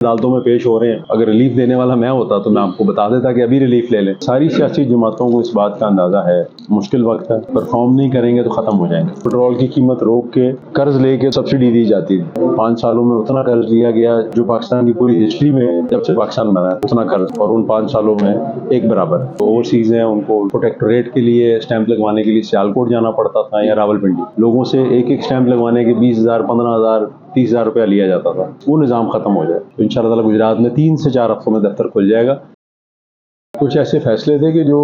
अदालतों में पेश हो रहे हैं। अगर रिलीफ देने वाला मैं होता तो मैं आपको बता देता कि अभी रिलीफ ले लें। सारी सियासी जमातों को इस बात का अंदाजा है मुश्किल वक्त है, परफॉर्म नहीं करेंगे तो खत्म हो जाएंगे। पेट्रोल की कीमत रोक के कर्ज लेके सब्सिडी दी जाती थी। 5 सालों में उतना कर्ज लिया गया जो पाकिस्तान की पूरी हिस्ट्री में जब से पाकिस्तान बना है उतना कर्ज, और उन 5 सालों में एक बराबर। ओवरसीज हैं उनको प्रोटेक्टोरेट के लिए स्टैंप लगवाने के लिए सियालकोट जाना पड़ता था या रावलपिंडी। लोगों से एक एक स्टैंप लगवाने के 20,000, 15,000, 30,000 रुपया लिया जाता था। वो निज़ाम खत्म हो जाए तो इंशाअल्लाह ताला गुजरात में 3 से 4 हफ्तों में दफ्तर खुल जाएगा। कुछ ऐसे फैसले थे कि जो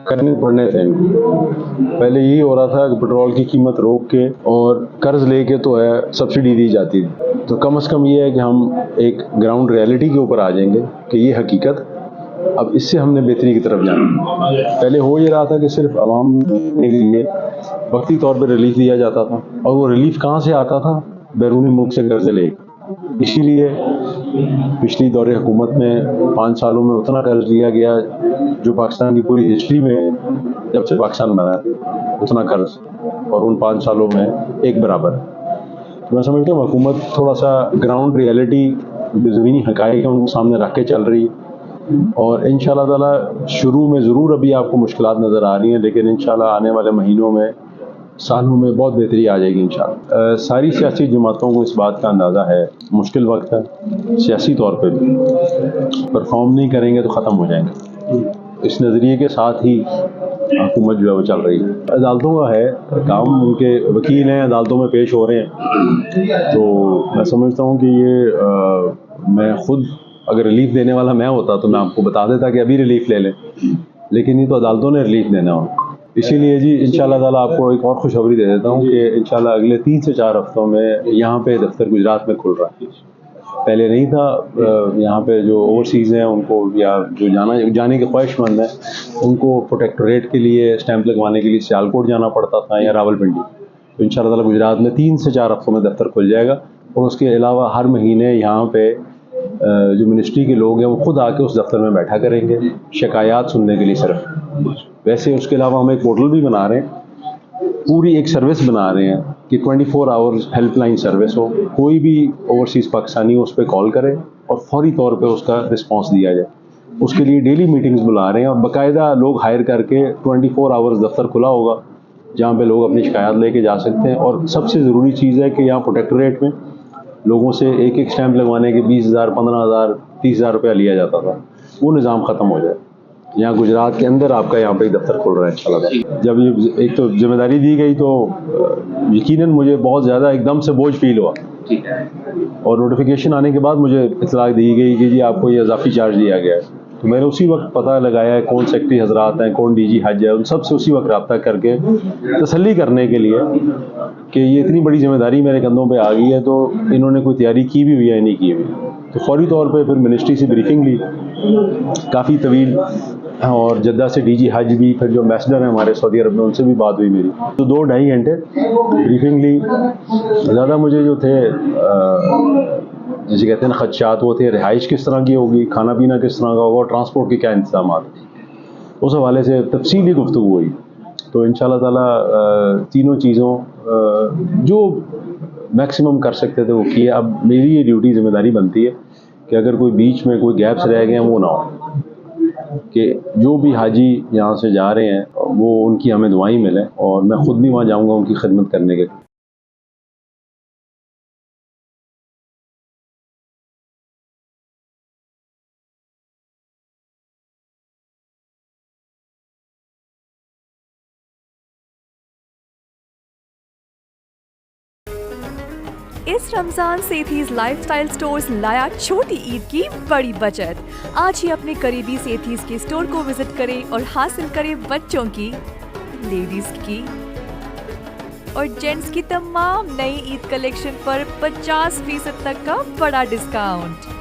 करने पड़ने थे। पहले यही हो रहा था कि पेट्रोल की कीमत रोक के और कर्ज लेके तो है सब्सिडी दी जाती थी। तो कम से कम ये है कि हम एक ग्राउंड रियलिटी के ऊपर आ जाएंगे कि ये हकीकत, अब इससे हमने बेहतरी की तरफ जाना। पहले हो ये रहा था कि सिर्फ आवाम के लिए वक्ती तौर पर रिलीफ दिया जाता था, और वो रिलीफ कहाँ से आता था? बैरूनी मुल्क से कर्ज लेकर। इसीलिए पिछली दौरे हुकूमत में 5 सालों में उतना कर्ज लिया गया जो पाकिस्तान की पूरी हिस्ट्री में जब से पाकिस्तान बना है उतना कर्ज, और उन 5 सालों में एक बराबर। तो मैं समझता हूँ हुकूमत थोड़ा सा ग्राउंड रियलिटी, ज़मीनी हक़ाइक़ उनको सामने रख के चल रही है, और इंशाअल्लाह ताला शुरू में ज़रूर अभी आपको मुश्किलात नज़र आ रही हैं, लेकिन इंशाअल्लाह आने वाले महीनों में, सालों में बहुत बेहतरी आ जाएगी इंशाअल्लाह। सारी सियासी जमातों को इस बात का अंदाज़ा है मुश्किल वक्त है, सियासी तौर पे भी परफॉर्म नहीं करेंगे तो ख़त्म हो जाएंगे। इस नज़रिए के साथ ही हुकूमत जो है वो चल रही है। अदालतों का है काम, उनके वकील हैं, अदालतों में पेश हो रहे हैं। तो मैं समझता हूँ कि ये मैं खुद अगर रिलीफ देने वाला मैं होता तो मैं आपको बता देता कि अभी रिलीफ ले लें, लेकिन ये तो अदालतों ने रिलीफ देना हो। इसीलिए जी इंशाअल्लाह ताला आपको एक और खुशखबरी दे देता हूँ कि इंशाअल्लाह अगले 3 से 4 हफ्तों में यहाँ पे दफ्तर गुजरात में खुल रहा है। पहले नहीं था। यहाँ पे जो ओवरसीज़ हैं उनको, या जो जाने के ख्वाहिशमंद हैं, उनको प्रोटेक्टोरेट के लिए स्टैंप लगवाने के लिए सियालकोट जाना पड़ता था या रावलपिंडी। तो इंशाअल्लाह ताला गुजरात में 3 से 4 हफ्तों में दफ्तर खुल जाएगा, और उसके अलावा हर महीने यहाँ पे जो मिनिस्ट्री के लोग हैं वो खुद आके उस दफ्तर में बैठा करेंगे शिकायत सुनने के लिए सिर्फ। वैसे उसके अलावा हम एक पोर्टल भी बना रहे हैं, पूरी एक सर्विस बना रहे हैं कि 24 आवर्स हेल्पलाइन सर्विस हो। कोई भी ओवरसीज़ पाकिस्तानी उस पर कॉल करे और फौरी तौर पे उसका रिस्पांस दिया जाए। उसके लिए डेली मीटिंग्स बुला रहे हैं, और बाकायदा लोग हायर करके 24 आवर्स दफ्तर खुला होगा जहाँ पे लोग अपनी शिकायत लेके जा सकते हैं। और सबसे ज़रूरी चीज़ है कि यहाँ प्रोटेक्टोरेट में लोगों से एक एक स्टैंप लगवाने के 20,000, 15,000, 30,000 रुपया लिया जाता था। वो निज़ाम ख़त्म हो जाए। यहाँ गुजरात के अंदर आपका यहाँ पे दफ्तर खुल रहा है इंशाल्लाह। जब ये एक तो जिम्मेदारी दी गई तो यकीनन मुझे बहुत ज़्यादा एकदम से बोझ फील हुआ। ठीक है। और नोटिफिकेशन आने के बाद मुझे इत्तला दी गई कि जी आपको ये इजाफी चार्ज दिया गया है। तो मैंने उसी वक्त पता लगाया है कौन सेक्रेटरी हजरात हैं, कौन डीजी हज है, उन सब से उसी वक्त रब्ता करके तसल्ली करने के लिए कि ये इतनी बड़ी जिम्मेदारी मेरे कंधों पे आ गई है, तो इन्होंने कोई तैयारी की भी हुई है नहीं की हुई। तो फौरी तौर पे फिर मिनिस्ट्री से ब्रीफिंग ली, काफ़ी तवील, और जद्दा से डीजी हज भी, फिर जो एम्बेसडर हैं हमारे सऊदी अरब में उनसे भी बात हुई मेरी। तो 2-2.5 घंटे ब्रीफिंग ली। ज़्यादा मुझे जो थे जिसे कहते हैं ना खदशात, वो थे रिहाइश किस तरह की होगी, खाना पीना किस तरह का होगा, और ट्रांसपोर्ट के क्या इंतजाम, उस हवाले से तफसीली गुफ्तगू हुई। तो इंशाअल्लाह ताला तीनों चीज़ों जो मैक्सिमम कर सकते थे वो किए। अब मेरी ये ड्यूटी ज़िम्मेदारी बनती है कि अगर कोई बीच में कोई गैप्स रह गए हैं वो ना हो, कि जो भी हाजी यहाँ से जा रहे हैं वो उनकी हमें दुआएं मिलें, और मैं ख़ुद भी वहाँ जाऊँगा उनकी खिदमत करने के लिए। इस रमजान सेठीज लाइफस्टाइल स्टोर्स लाया छोटी ईद की बड़ी बचत। आज ही अपने करीबी सेठीज के स्टोर को विजिट करें और हासिल करें बच्चों की, लेडीज की और जेंट्स की तमाम नई ईद कलेक्शन पर 50% तक का बड़ा डिस्काउंट।